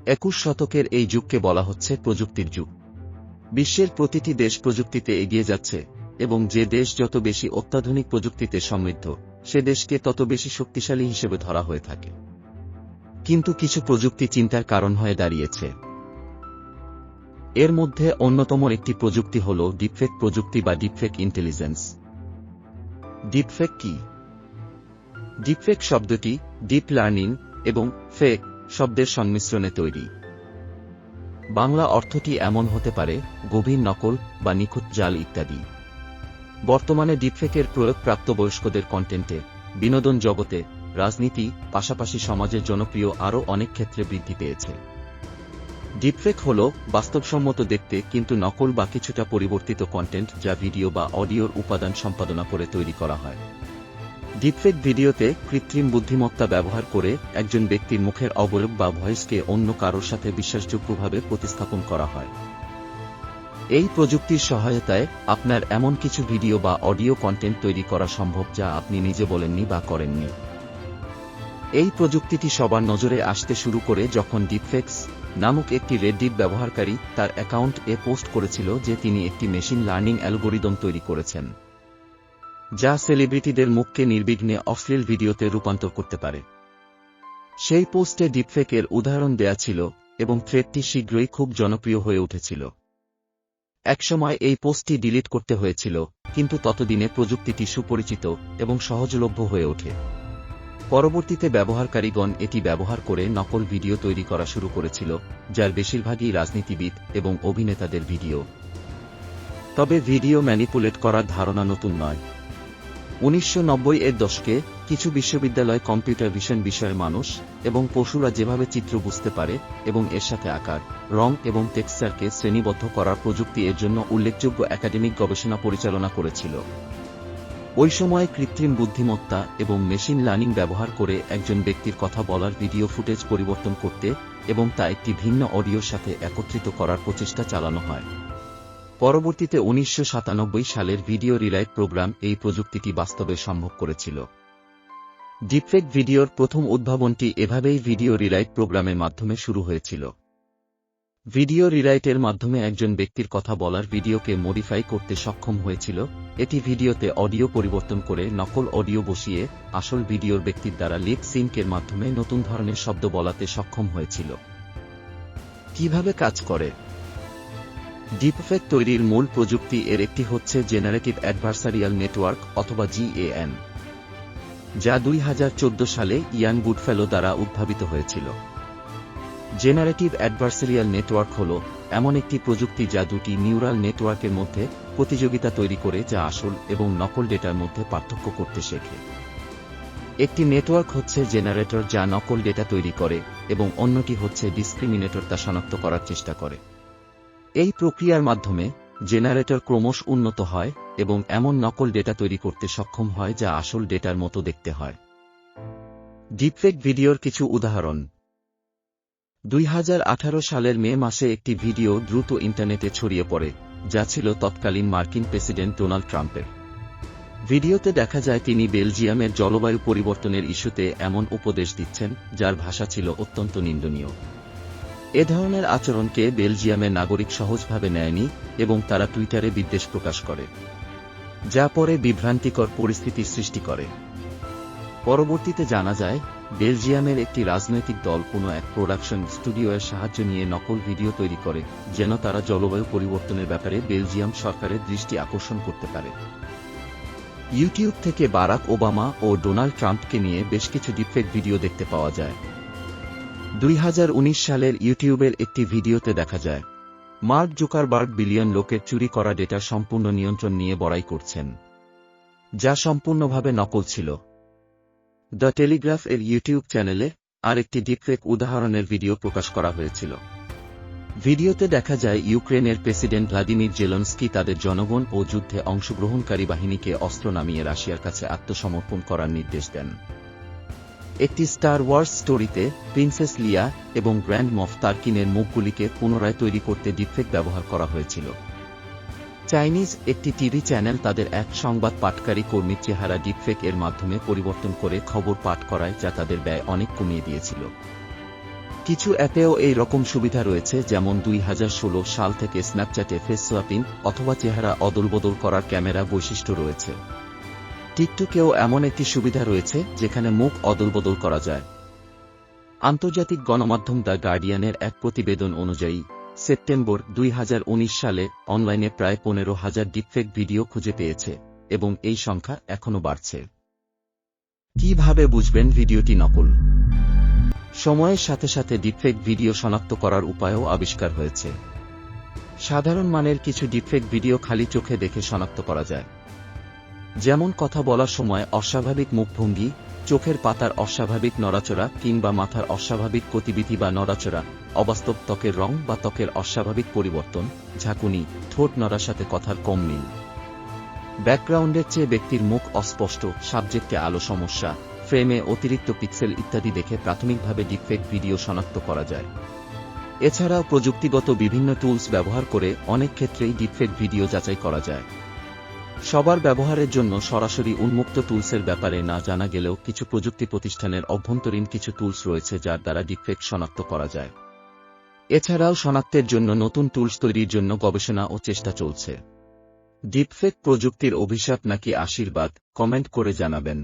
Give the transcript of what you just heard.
21 শতকের এই যুগকে বলা হচ্ছে প্রযুক্তির যুগ। বিশ্বের প্রতিটি দেশ প্রযুক্তিতে এগিয়ে যাচ্ছে, এবং যে দেশ যত বেশি অত্যাধুনিক প্রযুক্তিতে সমৃদ্ধ, সে দেশকে তত বেশি শক্তিশালী হিসেবে ধরা হয়ে থাকে। কিন্তু কিছু প্রযুক্তি চিন্তার কারণ হয়ে দাঁড়িয়েছে। এর মধ্যে অন্যতম একটি প্রযুক্তি হল ডিপফেক প্রযুক্তি বা ডিপফেক ইন্টেলিজেন্স। ডিপফেক কি? ডিপফেক শব্দটি ডিপ লার্নিং এবং ফেক শব্দের সংমিশ্রণে তৈরি। বাংলা অর্থটি এমন হতে পারে গভীর নকল বা নিখুঁত জাল ইত্যাদি। বর্তমানে ডিপফেকের প্রয়োগ প্রাপ্তবয়স্কদের কন্টেন্টে, বিনোদন জগতে, রাজনীতি, পাশাপাশি সমাজের জনপ্রিয় আরও অনেক ক্ষেত্রে বৃদ্ধি পেয়েছে। ডিপফেক হল বাস্তবসম্মত দেখতে কিন্তু নকল বা কিছুটা পরিবর্তিত কন্টেন্ট যা ভিডিও বা অডিওর উপাদান সম্পাদনা করে তৈরি করা হয়। ডিপফেক ভিডিওতে কৃত্রিম বুদ্ধিমত্তা ব্যবহার করে একজন ব্যক্তির মুখের অবয়ব বা ভয়েসকে অন্য কারোর সাথে বিশ্বাসযোগ্যভাবে প্রতিস্থাপন করা হয়। এই প্রযুক্তির সহায়তায় আপনার এমন কিছু ভিডিও বা অডিও কন্টেন্ট তৈরি করা সম্ভব যা আপনি নিজে বলেননি বা করেননি। এই প্রযুক্তিটি সবার নজরে আসতে শুরু করে যখন ডিপফেক্স নামক একটি রেডডিট ব্যবহারকারী তার অ্যাকাউন্ট-এ পোস্ট করেছিল যে তিনি একটি মেশিন লার্নিং অ্যালগরিদম তৈরি করেছেন, যা সেলিব্রিটিদের মুখকে নির্বিঘ্নে অশ্লীল ভিডিওতে রূপান্তর করতে পারে। সেই পোস্টে ডিপফেকের উদাহরণ দেয়া ছিল এবং থ্রেডটি শীঘ্রই খুব জনপ্রিয় হয়ে উঠেছিল। একসময় এই পোস্টটি ডিলিট করতে হয়েছিল, কিন্তু ততদিনে প্রযুক্তিটি সুপরিচিত এবং সহজলভ্য হয়ে ওঠে। পরবর্তীতে ব্যবহারকারীগণ এটি ব্যবহার করে নকল ভিডিও তৈরি করা শুরু করেছিল, যার বেশিরভাগই রাজনীতিবিদ এবং অভিনেতাদের ভিডিও। তবে ভিডিও ম্যানিপুলেট করার ধারণা নতুন নয়। 1990-এর দশকে কিছু বিশ্ববিদ্যালয় কম্পিউটার ভিশন বিষয়ের মানুষ এবং পশুরা যেভাবে চিত্র বুঝতে পারে এবং এর সাথে আকার, রং এবং টেক্সচারকে শ্রেণীবদ্ধ করার প্রযুক্তি এর জন্য উল্লেখযোগ্য একাডেমিক গবেষণা পরিচালনা করেছিল। ওই সময়ে কৃত্রিম বুদ্ধিমত্তা এবং মেশিন লার্নিং ব্যবহার করে একজন ব্যক্তির কথা বলার ভিডিও ফুটেজ পরিবর্তন করতে এবং তা একটি ভিন্ন অডিওর সাথে একত্রিত করার প্রচেষ্টা চালানো হয়। পরবর্তীতে 1997 সালের ভিডিও রিরাইট প্রোগ্রাম এই প্রযুক্তিটি বাস্তবে সম্ভব করেছিল। ডিপফেক ভিডিওর প্রথম উদ্ভাবনটি এভাবেই ভিডিও রিরাইট প্রোগ্রামের মাধ্যমে শুরু হয়েছিল। ভিডিও রিরাইটের মাধ্যমে একজন ব্যক্তির কথা বলার ভিডিওকে মডিফাই করতে সক্ষম হয়েছিল। এটি ভিডিওতে অডিও পরিবর্তন করে নকল অডিও বসিয়ে আসল ভিডিওর ব্যক্তির দ্বারা লিপ সিঙ্কের মাধ্যমে নতুন ধরনের শব্দ বলাতে সক্ষম হয়েছিল। কিভাবে কাজ করে? ডিপফেক তৈরির মূল প্রযুক্তি এর একটি হচ্ছে জেনারেটিভ অ্যাডভার্সারিয়াল নেটওয়ার্ক অথবা GAN, যা 2014 সালে ইয়ান গুডফেলো দ্বারা উদ্ভাবিত হয়েছিল। জেনারেটিভ অ্যাডভার্সারিয়াল নেটওয়ার্ক হল এমন একটি প্রযুক্তি যা দুটি নিউরাল নেটওয়ার্কের মধ্যে প্রতিযোগিতা তৈরি করে যা আসল এবং নকল ডেটার মধ্যে পার্থক্য করতে শেখে। একটি নেটওয়ার্ক হচ্ছে জেনারেটর যা নকল ডেটা তৈরি করে এবং অন্যটি হচ্ছে ডিসক্রিমিনেটর তা শনাক্ত করার চেষ্টা করে। এই প্রক্রিয়ার মাধ্যমে জেনারেটর ক্রমশ উন্নত হয় এবং এমন নকল ডেটা তৈরি করতে সক্ষম হয় যা আসল ডেটার মতো দেখতে হয়। ডিপফেক ভিডিওর কিছু উদাহরণ। 2018 সালের মে মাসে একটি ভিডিও দ্রুত ইন্টারনেটে ছড়িয়ে পড়ে, যা ছিল তৎকালীন মার্কিন প্রেসিডেন্ট ডোনাল্ড ট্রাম্পের। ভিডিওতে দেখা যায় তিনি বেলজিয়ামের জলবায়ু পরিবর্তনের ইস্যুতে এমন উপদেশ দিচ্ছেন যার ভাষা ছিল অত্যন্ত নিন্দনীয়। এ ধরনের আচরণকে বেলজিয়ামের নাগরিক সহজভাবে নেয়নি এবং তারা টুইটারে বিদ্বেষ প্রকাশ করে, যা পরে বিভ্রান্তিকর পরিস্থিতির সৃষ্টি করে। পরবর্তীতে জানা যায় বেলজিয়ামের একটি রাজনৈতিক দল কোনো এক প্রোডাকশন স্টুডিওর সাহায্য নিয়ে নকল ভিডিও তৈরি করে যেন তারা জলবায়ু পরিবর্তনের ব্যাপারে বেলজিয়াম সরকারের দৃষ্টি আকর্ষণ করতে পারে। ইউটিউব থেকে বারাক ওবামা ও ডোনাল্ড ট্রাম্পকে নিয়ে বেশ কিছু ডিপফেক ভিডিও দেখতে পাওয়া যায়। 2019 সালের ইউটিউবের একটি ভিডিওতে দেখা যায় মার্ক জুকারবার্গ বিলিয়ন লোকের চুরি করা ডেটার সম্পূর্ণ নিয়ন্ত্রণ নিয়ে বড়াই করছেন, যা সম্পূর্ণভাবে নকল ছিল। দ্য টেলিগ্রাফ এর ইউটিউব চ্যানেলে আর একটি ডিপফেক উদাহরণের ভিডিও প্রকাশ করা হয়েছিল। ভিডিওতে দেখা যায় ইউক্রেনের প্রেসিডেন্ট ভ্লাদিমির জেলেনস্কি তাদের জনগণ ও যুদ্ধে অংশগ্রহণকারী বাহিনীকে অস্ত্র নামিয়ে রাশিয়ার কাছে আত্মসমর্পণ করার নির্দেশ দেন। একটি স্টার ওয়ার্স স্টোরিতে প্রিন্সেস লিয়া এবং গ্র্যান্ড মফ তার্কিনের মুখগুলিকে পুনরায় তৈরি করতে ডিপফেক ব্যবহার করা হয়েছিল। চাইনিজ একটি টিভি চ্যানেল তাদের এক সংবাদ পাঠকারী কর্মীর চেহারা ডিপফেক এর মাধ্যমে পরিবর্তন করে খবর পাঠ করায়, যা তাদের ব্যয় অনেক কমিয়ে দিয়েছিল। কিছু অ্যাপেও এই রকম সুবিধা রয়েছে, যেমন 2016 সাল থেকে স্ন্যাপচ্যাটে ফেস সোয়াপিং অথবা চেহারা অদলবদল করার ক্যামেরা বৈশিষ্ট্য রয়েছে। টিকটকেও এমন একটি সুবিধা রয়েছে যেখানে মুখ অদলবদল করা যায়। আন্তর্জাতিক গণমাধ্যম দ্য গার্ডিয়ানের এক প্রতিবেদন অনুযায়ী সেপ্টেম্বর 2019 সালে অনলাইনে প্রায় 15,000 ডিপফেক ভিডিও খুঁজে পেয়েছে এবং এই সংখ্যা এখনও বাড়ছে। কিভাবে বুঝবেন ভিডিওটি নকল? সময়ের সাথে সাথে ডিপফেক ভিডিও শনাক্ত করার উপায়ও আবিষ্কার হয়েছে। সাধারণ মানের কিছু ডিপফেক ভিডিও খালি চোখে দেখে শনাক্ত করা যায়, যেমন কথা বলার সময় অস্বাভাবিক মুখভঙ্গি, চোখের পাতার অস্বাভাবিক নড়াচড়া কিংবা মাথার অস্বাভাবিক গতিবিধি বা নড়াচড়া, অবাস্তব ত্বকের রং বা ত্বকের অস্বাভাবিক পরিবর্তন, ঝাঁকুনি, ঠোঁট নড়ার সাথে কথার কম মিল, ব্যাকগ্রাউন্ডের চেয়ে ব্যক্তির মুখ অস্পষ্ট, সাবজেক্টে আলো সমস্যা, ফ্রেমে অতিরিক্ত পিক্সেল ইত্যাদি দেখে প্রাথমিকভাবে ডিপফেক ভিডিও শনাক্ত করা যায়। এছাড়াও প্রযুক্তিগত বিভিন্ন টুলস ব্যবহার করে অনেক ক্ষেত্রেই ডিপফেক ভিডিও যাচাই করা যায়। সবার ব্যবহারের জন্য সরাসরি উন্মুক্ত টুলসের ব্যাপারে না জানা গেলেও কিছু প্রযুক্তি প্রতিষ্ঠানের অভ্যন্তরীণ কিছু টুলস রয়েছে যার দ্বারা ডিপফেক শনাক্ত করা যায়। এছাড়াও শনাক্তের জন্য নতুন টুলস তৈরির জন্য গবেষণা ও চেষ্টা চলছে। ডিপফেক প্রযুক্তির অভিশাপ নাকি আশীর্বাদ? কমেন্ট করে জানাবেন।